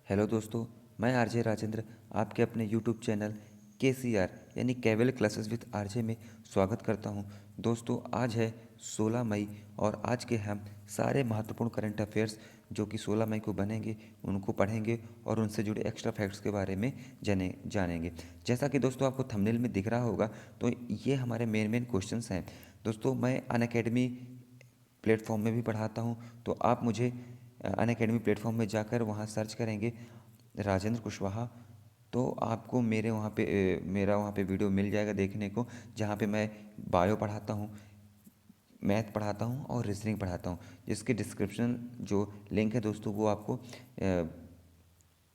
Hello दोस्तों, मैं RJ Rajendra आपके अपने यूट्यूब चैनल केसीआर यानी केवल क्लासेस विद आरजे में स्वागत करता हूं। दोस्तों, आज है 16 मई और आज के हम सारे महत्वपूर्ण करंट अफेयर्स जो कि 16 मई को बनेंगे उनको पढ़ेंगे और उनसे जुड़े एक्स्ट्रा फैक्ट्स के बारे में जानेंगे। जैसा कि दोस्तों आपको थंबनेल में दिख रहा होगा, तो ये हमारे मेन क्वेश्चंस हैं। दोस्तों, मैं अनअकैडमी प्लेटफॉर्म में भी पढ़ाता हूँ, तो आप मुझे अनअकैडमी प्लेटफॉर्म में जाकर वहाँ सर्च करेंगे राजेंद्र कुशवाहा, तो आपको मेरा वहाँ पे वीडियो मिल जाएगा देखने को, जहाँ पे मैं बायो पढ़ाता हूँ, मैथ पढ़ाता हूँ और रीजनिंग पढ़ाता हूँ। जिसकी डिस्क्रिप्शन जो लिंक है दोस्तों, वो आपको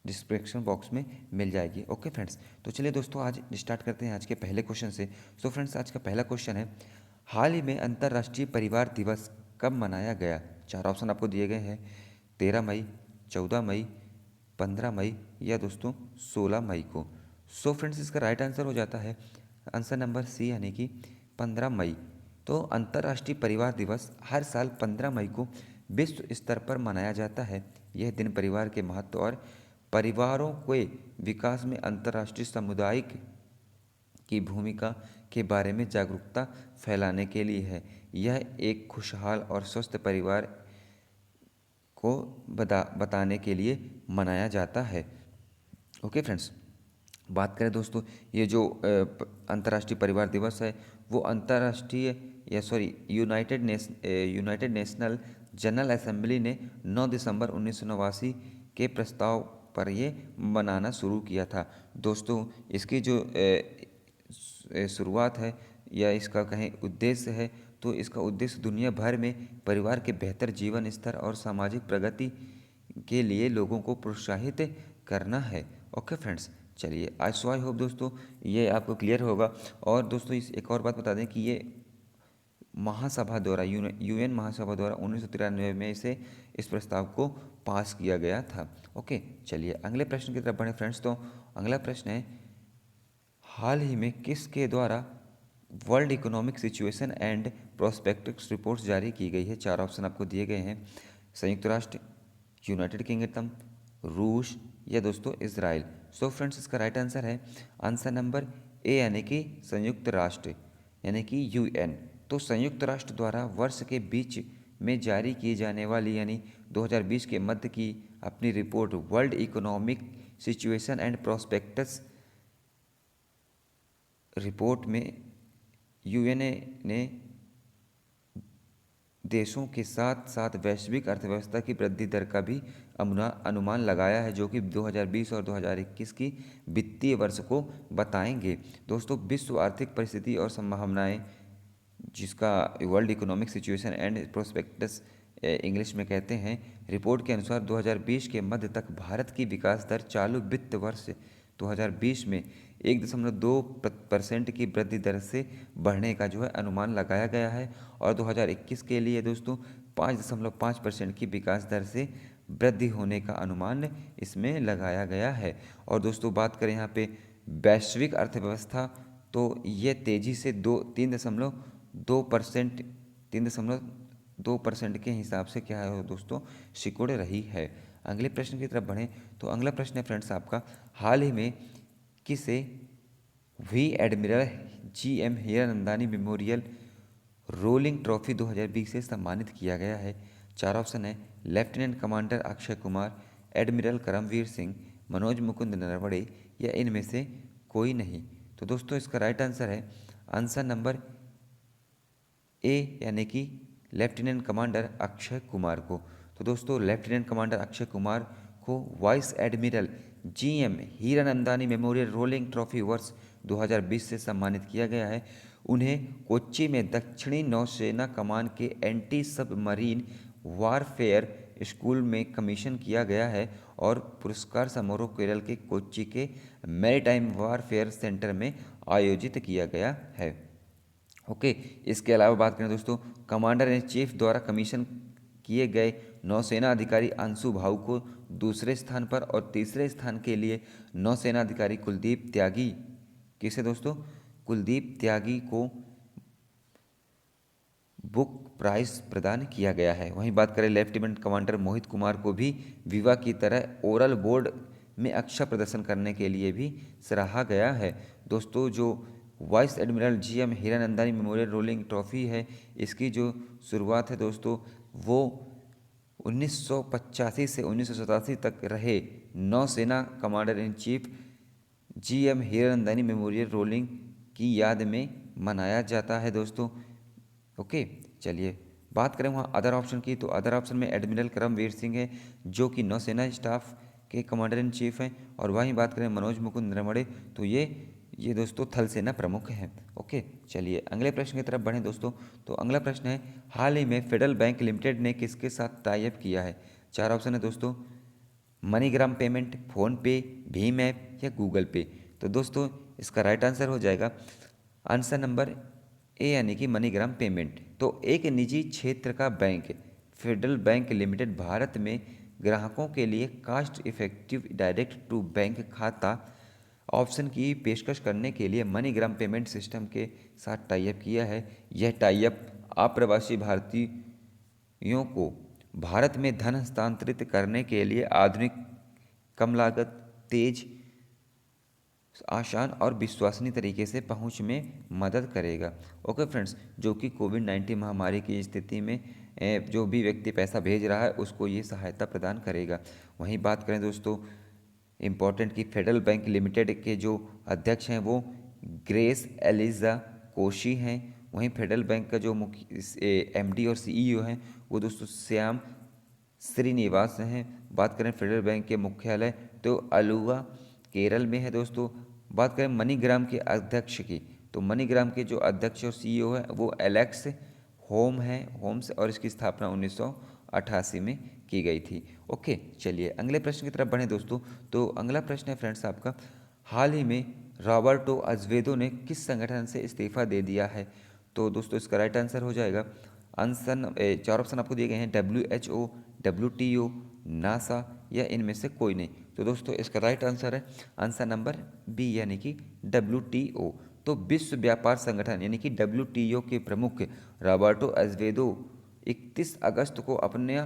डिस्क्रिप्शन बॉक्स में मिल जाएगी। ओके फ्रेंड्स, तो चलिए दोस्तों आज स्टार्ट करते हैं आज के पहले क्वेश्चन से। सो फ्रेंड्स, आज का पहला क्वेश्चन है, हाल ही में अंतर्राष्ट्रीय परिवार दिवस कब मनाया गया? चार ऑप्शन आपको दिए गए हैं, 13 मई, 14 मई, 15 मई या दोस्तों 16 मई को। सो फ्रेंड्स, इसका राइट आंसर हो जाता है आंसर नंबर सी यानी कि 15 मई। तो अंतर्राष्ट्रीय परिवार दिवस हर साल 15 मई को विश्व स्तर पर मनाया जाता है। यह दिन परिवार के महत्व और परिवारों के विकास में अंतर्राष्ट्रीय सामुदायिक की भूमिका के बारे में जागरूकता फैलाने के लिए है। यह एक खुशहाल और स्वस्थ परिवार को बताने के लिए मनाया जाता है। ओके फ्रेंड्स, बात करें दोस्तों, ये जो अंतर्राष्ट्रीय परिवार दिवस है वो अंतर्राष्ट्रीय या sorry United national general assembly ने 9 दिसंबर 1989 के प्रस्ताव पर ये मनाना शुरू किया था। दोस्तों, इसकी जो शुरुआत है या इसका कहें उद्देश्य है, तो इसका उद्देश्य दुनिया भर में परिवार के बेहतर जीवन स्तर और सामाजिक प्रगति के लिए लोगों को प्रोत्साहित करना है। ओके फ्रेंड्स, चलिए आज सो आई होप दोस्तों ये आपको क्लियर होगा। और दोस्तों इस एक और बात बता दें कि ये महासभा द्वारा यूएन महासभा द्वारा 1993 में इस प्रस्ताव को पास किया गया था। ओके, चलिए अगले प्रश्न की तरफ बढ़े फ्रेंड्स। तो अगला प्रश्न है, हाल ही में किसके द्वारा world economic situation and prospectives report जारी की गई है? चार ऑप्शन आपको दिए गए हैं, संयुक्त राष्ट्र, यूनाइटेड किंगडम, रूस या दोस्तों इजराइल। सो फ्रेंड्स, इसका राइट आंसर है आंसर नंबर ए यानी कि संयुक्त राष्ट्र यानी कि यूएन। तो संयुक्त राष्ट्र द्वारा वर्ष के बीच में जारी की जाने वाली यानी 2020 के मध्य की अपनी report world economic situation and prospectus report में यूएनए ने देशों के साथ साथ वैश्विक अर्थव्यवस्था की वृद्धि दर का भी अनुमान लगाया है, जो कि 2020 और 2021 की वित्तीय वर्ष को बताएंगे। दोस्तों, विश्व आर्थिक परिस्थिति और संभावनाएं, जिसका world economic situation and prospectus English में कहते हैं, रिपोर्ट के अनुसार 2020 के मध्य तक भारत की विकास दर चालू वित्त वर्ष 2020 में 1.2% की वृद्धि दर से बढ़ने का जो है अनुमान लगाया गया है और 2021 के लिए दोस्तों 5.5% की विकास दर से वृद्धि होने का अनुमान इसमें लगाया गया है। और दोस्तों बात करें यहाँ पे वैश्विक अर्थव्यवस्था, तो ये तेज़ी से 3.2% के हिसाब से क्या है दोस्तों सिकुड़ रही है। अगले प्रश्न की तरफ बढ़ें तो अगला प्रश्न है फ्रेंड्स आपका, हाल ही में किसे V admiral GM Hiranandani memorial rolling trophy 2020 से सम्मानित किया गया है? चार ऑप्शन है, lieutenant commander Akshay Kumar, admiral Karambir Singh, Manoj Mukund Naravane या इनमें से कोई नहीं। तो दोस्तों इसका राइट आंसर है आंसर नंबर ए यानी कि लेफ्टिनेंट कमांडर अक्षय कुमार को। तो दोस्तों लेफ्टिनेंट कमांडर अक्षय कुमार को vice admiral GM Hiranandani memorial rolling trophy वर्ष 2020 से सम्मानित किया गया है। उन्हें कोच्चि में दक्षिणी नौसेना कमान के एंटी सबमरीन वारफेयर स्कूल में कमीशन किया गया है और पुरस्कार समारोह केरल के कोच्चि के मैरीटाइम वारफेयर सेंटर में आयोजित किया गया है। ओके, इसके अलावा बात करें दोस्तों, कमांडर इन चीफ द्वारा कमीशन किए गए नौसेना अधिकारी अंशु भाऊ को दूसरे स्थान पर और तीसरे स्थान के लिए नौसेना अधिकारी कुलदीप त्यागी, किसे दोस्तों कुलदीप त्यागी को बुक प्राइज प्रदान किया गया है। वहीं बात करें लेफ्टिनेंट कमांडर मोहित कुमार को भी विवा की तरह ओरल बोर्ड में अच्छा प्रदर्शन करने के लिए भी सराहा गया है। दोस्तों जो vice admiral GM Hiranandani memorial rolling trophy है, इसकी जो शुरुआत है दोस्तों वो 1985 से 1987 तक रहे नौसेना commander in chief GM Hiranandani memorial rolling की याद में मनाया जाता है दोस्तों। ओके, चलिए बात करें वहाँ अदर ऑप्शन की, तो अदर ऑप्शन में एडमिरल करमवीर सिंह है जो कि नौसेना स्टाफ के कमांडर इन चीफ हैं। और वहीं बात करें मनोज मुकुंद नरवणे, तो ये दोस्तों थल सेना प्रमुख हैं। ओके, चलिए अगले प्रश्न की तरफ बढ़ें दोस्तों। तो अगला प्रश्न है, हाल ही में फेडरल बैंक लिमिटेड ने किसके साथ टाई अप किया है? चार ऑप्शन है दोस्तों, मनीग्राम पेमेंट, फ़ोन पे, भीम ऐप या गूगल पे। तो दोस्तों इसका राइट आंसर हो जाएगा आंसर नंबर ए यानी कि मनीग्राम पेमेंट। तो एक निजी क्षेत्र का bank Federal Bank Limited Bharat में ग्राहकों के लिए cost effective direct to bank खाता ऑप्शन की पेशकश करने के लिए मनीग्राम पेमेंट सिस्टम के साथ टाई अप किया है। यह टाई अप अप्रवासी भारतीयों को भारत में धन हस्तांतरित करने के लिए आधुनिक, कम लागत, तेज, आसान और विश्वसनीय तरीके से पहुंच में मदद करेगा। ओके फ्रेंड्स, जो कि कोविड-19 महामारी की स्थिति में जो भी व्यक्ति पैसा भेज रहा है उसको ये सहायता प्रदान करेगा। वहीं बात करें दोस्तों इम्पोर्टेंट कि फेडरल बैंक लिमिटेड के जो अध्यक्ष हैं वो ग्रेस एलिजा कोशी हैं। वहीं फेडरल बैंक का जो मुख्य MD और CEO हैं वो दोस्तों श्याम श्रीनिवास हैं। बात करें फेडरल बैंक के मुख्यालय तो अलुवा केरल में है दोस्तों। बात करें मनीग्राम के अध्यक्ष की, तो मनीग्राम के जो अध्यक्ष और CEO है वो एलेक्स होम्स और इसकी स्थापना 1988 में की गई थी। ओके, चलिए अगले प्रश्न की तरफ बढ़ें दोस्तों। तो अगला प्रश्न है फ्रेंड्स आपका, हाल ही में रॉबर्टो अज़वेदो ने किस संगठन से इस्तीफा दे दिया है? तो दोस्तों इसका राइट आंसर हो जाएगा चार ऑप्शन आपको दिए गए हैं, WHO, WTO, नासा या इनमें से कोई नहीं। तो दोस्तों इसका राइट आंसर है आंसर नंबर बी यानी कि WTO। तो विश्व व्यापार संगठन यानी कि WTO के प्रमुख रॉबर्टो अज़वेदो 31 अगस्त को अपने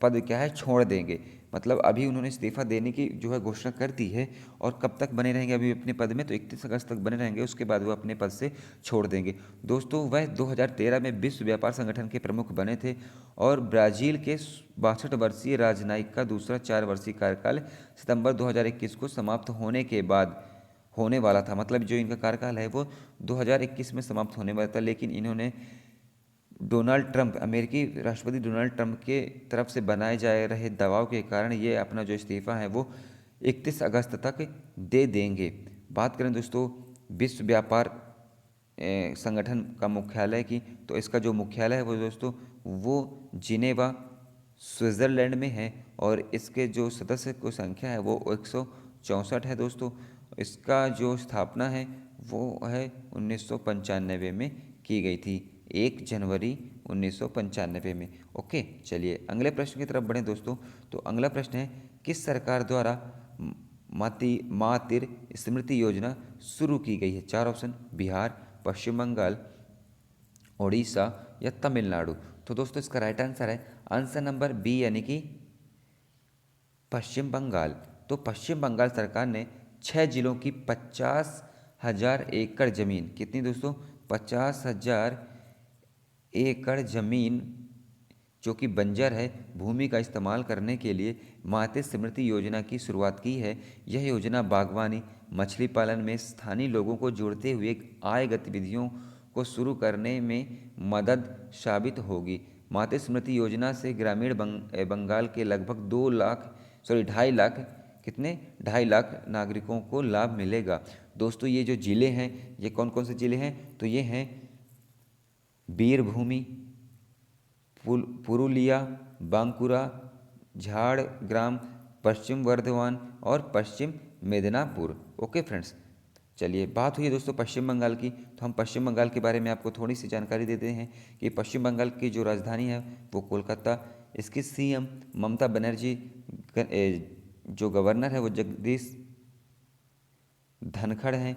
पद क्या है छोड़ देंगे। मतलब अभी उन्होंने इस्तीफा देने की जो है घोषणा कर दी है। और कब तक बने रहेंगे अभी अपने पद में? तो 31 अगस्त तक बने रहेंगे, उसके बाद वो अपने पद से छोड़ देंगे। दोस्तों वह 2013 में विश्व व्यापार संगठन के प्रमुख बने थे और ब्राज़ील के 62 वर्षीय राजनयिक का दूसरा 4 वर्षीय कार्यकाल सितंबर 2021 को समाप्त होने के बाद होने वाला था। मतलब जो इनका कार्यकाल है वो 2021 में समाप्त होने वाला था, लेकिन इन्होंने डोनाल्ड ट्रंप, अमेरिकी राष्ट्रपति डोनाल्ड ट्रंप के तरफ से बनाए जा रहे दबाव के कारण ये अपना जो इस्तीफा है वो 31 अगस्त तक दे देंगे। बात करें दोस्तों विश्व व्यापार संगठन का मुख्यालय की, तो इसका जो मुख्यालय है वो दोस्तों वो जिनेवा स्विट्ज़रलैंड में है और इसके जो सदस्य की संख्या है वो 164 है दोस्तों। इसका जो स्थापना है वो है 1995 में की गई थी, 1 जनवरी 1995 में। ओके, चलिए अगले प्रश्न की तरफ बढ़ें दोस्तों। तो अगला प्रश्न है, किस सरकार द्वारा मातृ स्मृति योजना शुरू की गई है? चार ऑप्शन, बिहार, पश्चिम बंगाल, उड़ीसा या तमिलनाडु। तो दोस्तों इसका राइट आंसर है आंसर नंबर बी यानी कि पश्चिम बंगाल। तो पश्चिम बंगाल सरकार ने 6 जिलों की 50,000 एकड़ जमीन, कितनी दोस्तों? 50,000 एकड़ जमीन जो कि बंजर है भूमि का इस्तेमाल करने के लिए मातृ स्मृति योजना की शुरुआत की है। यह योजना बागवानी, मछली पालन में स्थानीय लोगों को जोड़ते हुए आय गतिविधियों को शुरू करने में मदद साबित होगी। मातृ स्मृति योजना से ग्रामीण बंगाल के लगभग 2.5 लाख कितने 2.5 लाख नागरिकों को लाभ मिलेगा। दोस्तों ये जो ज़िले हैं ये कौन कौन से ज़िले हैं? तो ये हैं बीरभूमि, पुरुलिया, बांकुरा, झाड़ग्राम, पश्चिम वर्धमान और पश्चिम मेदिनीपुर। ओके फ्रेंड्स, चलिए बात हुई है दोस्तों पश्चिम बंगाल की, तो हम पश्चिम बंगाल के बारे में आपको थोड़ी सी जानकारी देते हैं कि पश्चिम बंगाल की जो राजधानी है वो कोलकाता, इसकी CM ममता बनर्जी, जो गवर्नर है वो जगदीश धनखड़ हैं,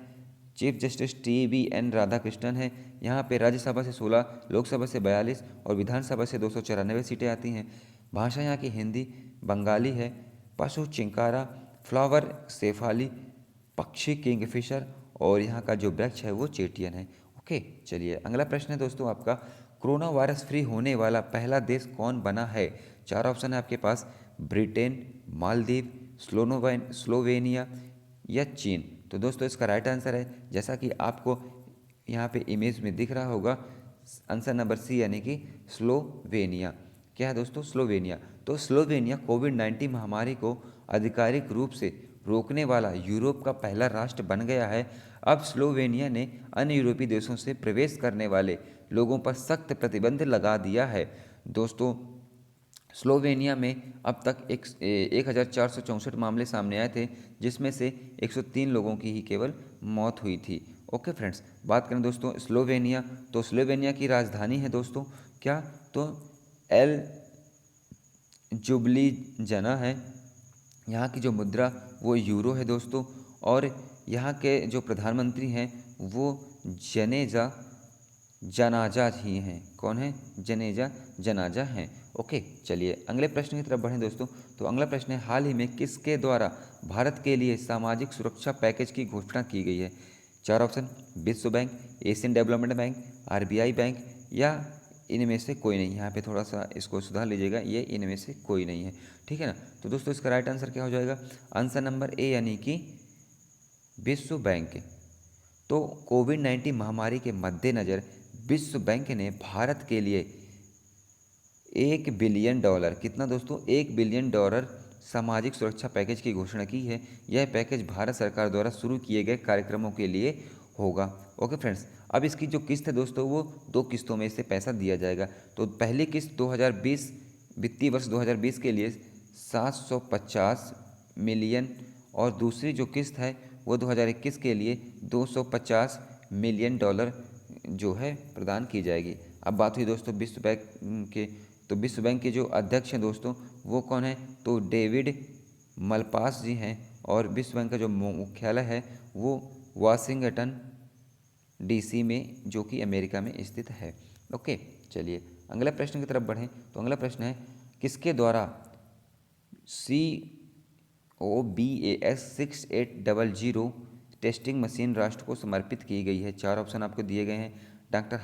चीफ जस्टिस TBN राधाकृष्णन है। यहाँ पे राज्यसभा से 16, लोकसभा से 42 और विधानसभा से 294 सीटें आती हैं। भाषा यहाँ की हिंदी, बंगाली है। पशु चिंकारा, फ्लावर शेफाली, पक्षी किंगफिशर और यहाँ का जो वृक्ष है वो चेटियन है। ओके, चलिए अगला प्रश्न है दोस्तों आपका, कोरोना वायरस फ्री होने वाला पहला देश कौन बना है? 4 ऑप्शन है आपके पास, ब्रिटेन, मालदीव, स्लोवेनिया या चीन। तो दोस्तों इसका राइट आंसर है, जैसा कि आपको यहाँ पे इमेज में दिख रहा होगा, आंसर नंबर सी यानी कि स्लोवेनिया। क्या है दोस्तों? स्लोवेनिया। तो स्लोवेनिया कोविड-19 महामारी को आधिकारिक रूप से रोकने वाला यूरोप का पहला राष्ट्र बन गया है। अब स्लोवेनिया ने अन्य यूरोपीय देशों से प्रवेश करने वाले लोगों पर सख्त प्रतिबंध लगा दिया है। दोस्तों स्लोवेनिया में अब तक 1464 मामले सामने आए थे, जिसमें से 103 लोगों की ही केवल मौत हुई थी। ओके फ्रेंड्स, बात करें दोस्तों स्लोवेनिया, तो स्लोवेनिया की राजधानी है दोस्तों क्या? तो एल जुबलीजना है। यहाँ की जो मुद्रा वो यूरो है दोस्तों, और यहाँ के जो प्रधानमंत्री हैं वो जनेजा जनाजा ही हैं। कौन है? जनेजा जनाजा हैं। ओके, चलिए अगले प्रश्न की तरफ बढ़ें दोस्तों। तो अगला प्रश्न है, हाल ही में किसके द्वारा भारत के लिए सामाजिक सुरक्षा पैकेज की घोषणा की गई है? 4 ऑप्शन, विश्व bank, Asian development bank, RBI bank या इनमें से कोई नहीं। यहाँ पे थोड़ा सा इसको सुधार लीजिएगा, ये इनमें से कोई नहीं है, ठीक है ना। तो दोस्तों इसका राइट आंसर क्या हो जाएगा? आंसर नंबर ए यानी कि विश्व बैंक। तो कोविड-19 महामारी के मद्देनज़र विश्व बैंक ने भारत के लिए $1 बिलियन, कितना दोस्तों? $1 बिलियन सामाजिक सुरक्षा पैकेज की घोषणा की है। यह पैकेज भारत सरकार द्वारा शुरू किए गए कार्यक्रमों के लिए होगा। ओके फ्रेंड्स, अब इसकी जो किस्त है दोस्तों वो 2 किस्तों में से पैसा दिया जाएगा। तो पहली किस्त 2020 वित्तीय वर्ष 2020 के लिए 750 मिलियन और दूसरी जो किस्त है वो 2021 के लिए $250 मिलियन जो है प्रदान की जाएगी। अब बात हुई दोस्तों विश्व बैंक के, तो विश्व बैंक के जो अध्यक्ष हैं दोस्तों वो कौन है? तो डेविड मलपास जी हैं, और विश्व बैंक का जो मुख्यालय है वो वाशिंगटन DC में, जो कि अमेरिका में स्थित है। ओके, चलिए अगला प्रश्न की तरफ बढ़ें। तो अगला प्रश्न है, किसके द्वारा COBAS 6800 टेस्टिंग मशीन राष्ट्र को समर्पित की गई है? 4 ऑप्शन आपको दिए गए हैं, डॉक्टर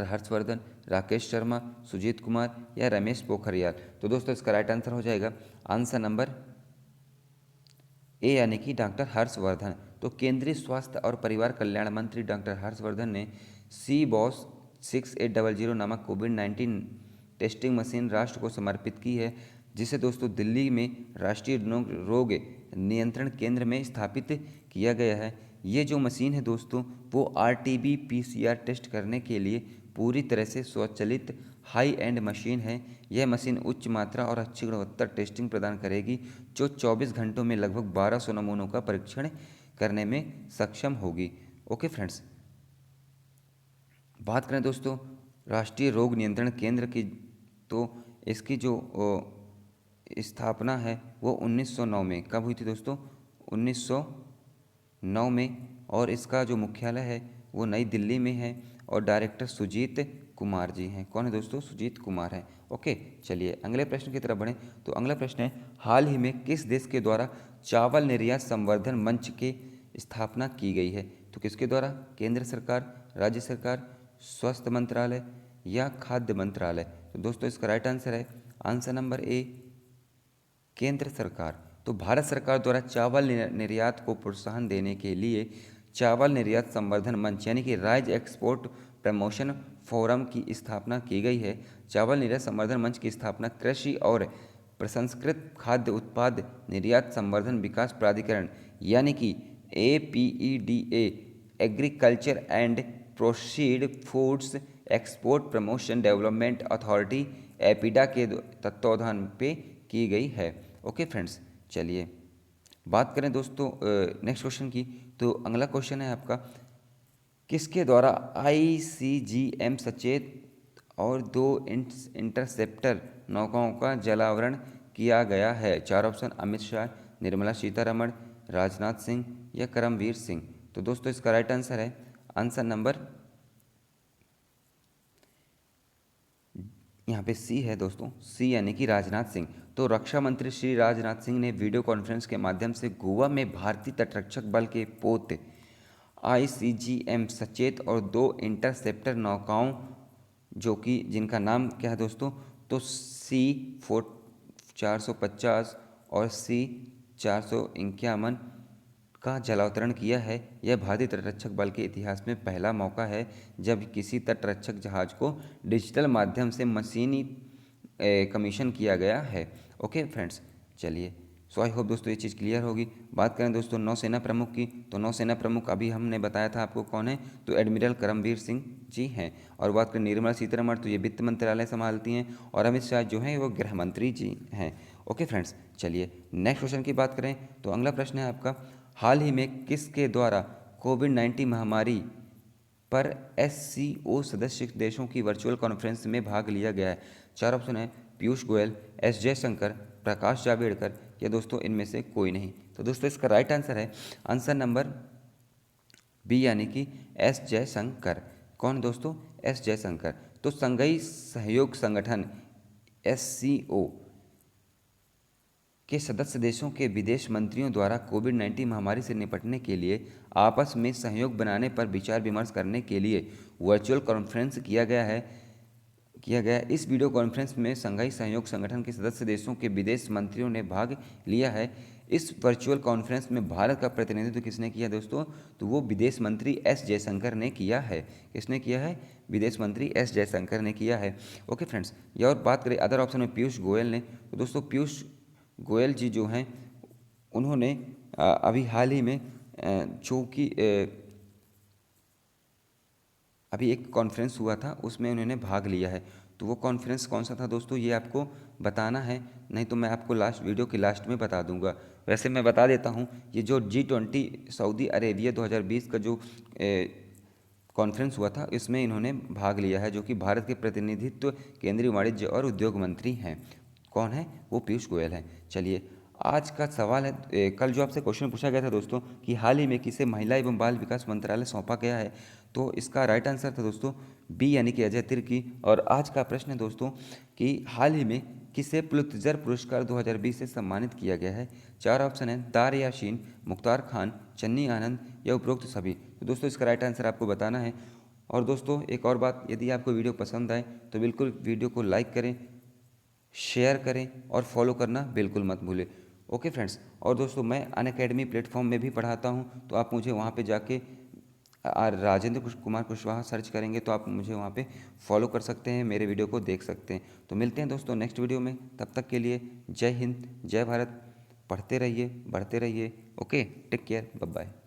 हर्षवर्धन, राकेश शर्मा, सुजीत कुमार या रमेश पोखरियाल। तो दोस्तों इसका राइट आंसर हो जाएगा आंसर नंबर ए यानी कि डॉक्टर हर्षवर्धन। तो केंद्रीय स्वास्थ्य और परिवार कल्याण मंत्री डॉक्टर हर्षवर्धन ने CBOS 6800 नामक कोविड-19 टेस्टिंग मशीन राष्ट्र को समर्पित की है, जिसे दोस्तों दिल्ली में राष्ट्रीय रोग नियंत्रण केंद्र में स्थापित किया गया है। ये जो मशीन है दोस्तों वो RT-PCR टेस्ट करने के लिए पूरी तरह से स्वचालित हाई एंड मशीन है। यह मशीन उच्च मात्रा और अच्छी गुणवत्ता टेस्टिंग प्रदान करेगी, जो 24 घंटों में लगभग 1200 नमूनों का परीक्षण करने में सक्षम होगी। ओके फ्रेंड्स, बात करें दोस्तों राष्ट्रीय रोग नियंत्रण केंद्र की, तो इसकी जो स्थापना है वो 1909 में, कब हुई थी दोस्तों? 1909 में, और इसका जो मुख्यालय है वो नई दिल्ली में है, और डायरेक्टर सुजीत कुमार जी हैं। कौन है दोस्तों? सुजीत कुमार हैं। ओके, चलिए अगले प्रश्न की तरफ बढ़ें। तो अगला प्रश्न है, हाल ही में किस देश के द्वारा चावल निर्यात संवर्धन मंच की स्थापना की गई है? तो किसके द्वारा? केंद्र सरकार, राज्य सरकार, स्वास्थ्य मंत्रालय या खाद्य मंत्रालय। तो दोस्तों इसका राइट आंसर है आंसर नंबर ए, केंद्र सरकार। तो भारत सरकार द्वारा चावल निर्यात को प्रोत्साहन देने के लिए चावल निर्यात संवर्धन मंच यानी कि राज्य एक्सपोर्ट प्रमोशन फोरम की स्थापना की गई है। चावल निर्यात संवर्धन मंच की स्थापना कृषि और प्रसंस्कृत खाद्य उत्पाद निर्यात संवर्धन विकास प्राधिकरण यानी कि APEDA, agriculture and proceed foods export promotion development authority APEDA के तत्वावधान पे की गई है। ओके फ्रेंड्स, चलिए बात करें दोस्तों नेक्स्ट क्वेश्चन की। तो अगला क्वेश्चन है आपका, किसके द्वारा ICGM सचेत और 2 इंटरसेप्टर नौकाओं का जलावरण किया गया है? 4 ऑप्शन, अमित शाह, निर्मला सीतारमण, राजनाथ सिंह या करमवीर सिंह? तो दोस्तों इसका राइट आंसर है आंसर नंबर यहाँ पे सी है दोस्तों, सी यानी कि राजनाथ सिंह। तो रक्षा मंत्री श्री राजनाथ सिंह ने वीडियो कॉन्फ्रेंस के माध्यम से गोवा में भारतीय तटरक्षक बल के पोत ICGM सचेत और 2 इंटरसेप्टर नौकाओं जो कि जिनका नाम क्या है दोस्तों, तो C450 और C451 का जलावतरण किया है। यह भारतीय तटरक्षक बल के इतिहास में पहला मौका है जब किसी तटरक्षक जहाज को डिजिटल माध्यम से मशीनी कमीशन किया गया है। ओके फ्रेंड्स, चलिए सो आई होप दोस्तों ये चीज़ क्लियर होगी। बात करें दोस्तों नौसेना प्रमुख की, तो नौसेना प्रमुख अभी हमने बताया था आपको कौन है, तो एडमिरल करमवीर सिंह जी हैं। और बात करें निर्मला सीतारमण, तो ये वित्त मंत्रालय संभालती हैं, और अमित शाह जो हैं वो गृह मंत्री जी हैं। ओके फ्रेंड्स, चलिए नेक्स्ट क्वेश्चन की बात करें तो अगला प्रश्न है आपका, हाल ही में किसके द्वारा कोविड-19 महामारी पर SCO सदस्य देशों की वर्चुअल कॉन्फ्रेंस में भाग लिया गया है? 4 ऑप्शन है, पीयूष गोयल, S जयशंकर, प्रकाश जावड़ेकर या दोस्तों इनमें से कोई नहीं। तो दोस्तों इसका राइट आंसर है आंसर नंबर बी यानी कि S जयशंकर। कौन दोस्तों? S जयशंकर। तो संघीय सहयोग संगठन SCO के सदस्य देशों के विदेश मंत्रियों द्वारा कोविड-19 महामारी से निपटने के लिए आपस में सहयोग बनाने पर विचार विमर्श करने के लिए वर्चुअल कॉन्फ्रेंस किया गया। इस वीडियो कॉन्फ्रेंस में संघीय सहयोग संगठन के सदस्य देशों के विदेश मंत्रियों ने भाग लिया है। इस वर्चुअल कॉन्फ्रेंस में भारत का प्रतिनिधित्व किसने किया दोस्तों? तो वो विदेश मंत्री S जयशंकर ने किया है। किसने किया है? विदेश मंत्री S जयशंकर ने किया है। ओके फ्रेंड्स, या और बात करें अदर ऑप्शन में पीयूष गोयल ने, तो दोस्तों पीयूष गोयल जी जो हैं उन्होंने अभी हाल ही में जो कि अभी एक कॉन्फ्रेंस हुआ था उसमें उन्होंने भाग लिया है। तो वो कॉन्फ्रेंस कौन सा था दोस्तों, ये आपको बताना है, नहीं तो मैं आपको लास्ट वीडियो के लास्ट में बता दूंगा। वैसे मैं बता देता हूँ, ये जो G20 सऊदी अरेबिया 2020 का जो कॉन्फ्रेंस हुआ था इसमें इन्होंने भाग लिया है, जो कि भारत के प्रतिनिधित्व केंद्रीय वाणिज्य और उद्योग मंत्री हैं। कौन है? वो पीयूष गोयल हैं। चलिए आज का सवाल है, कल जो आपसे क्वेश्चन पूछा गया था दोस्तों कि हाल ही में किसे महिला एवं बाल विकास मंत्रालय सौंपा गया है, तो इसका राइट आंसर था दोस्तों बी यानी कि अजय तिर्की। और आज का प्रश्न है दोस्तों कि हाल ही में किसे पुलित्जर पुरस्कार 2020 से सम्मानित किया गया है? 4 ऑप्शन है, दार याशीन, मुख्तार खान, चन्नी आनंद या उपरोक्त सभी। तो दोस्तों इसका राइट आंसर आपको बताना है। और दोस्तों एक और बात, यदि आपको वीडियो पसंद आए तो बिल्कुल वीडियो को लाइक करें, शेयर करें और फॉलो करना बिल्कुल मत भूलें। ओके फ्रेंड्स, और दोस्तों मैं अनअकैडमी प्लेटफॉर्म में भी पढ़ाता हूँ, तो आप मुझे वहाँ पे जाके राजेंद्र कुमार कुशवाहा सर्च करेंगे तो आप मुझे वहाँ पे फॉलो कर सकते हैं, मेरे वीडियो को देख सकते हैं। तो मिलते हैं दोस्तों नेक्स्ट वीडियो में, तब तक के लिए जय हिंद, जय भारत, पढ़ते रहिए, बढ़ते रहिए। Okay, take care, bye bye.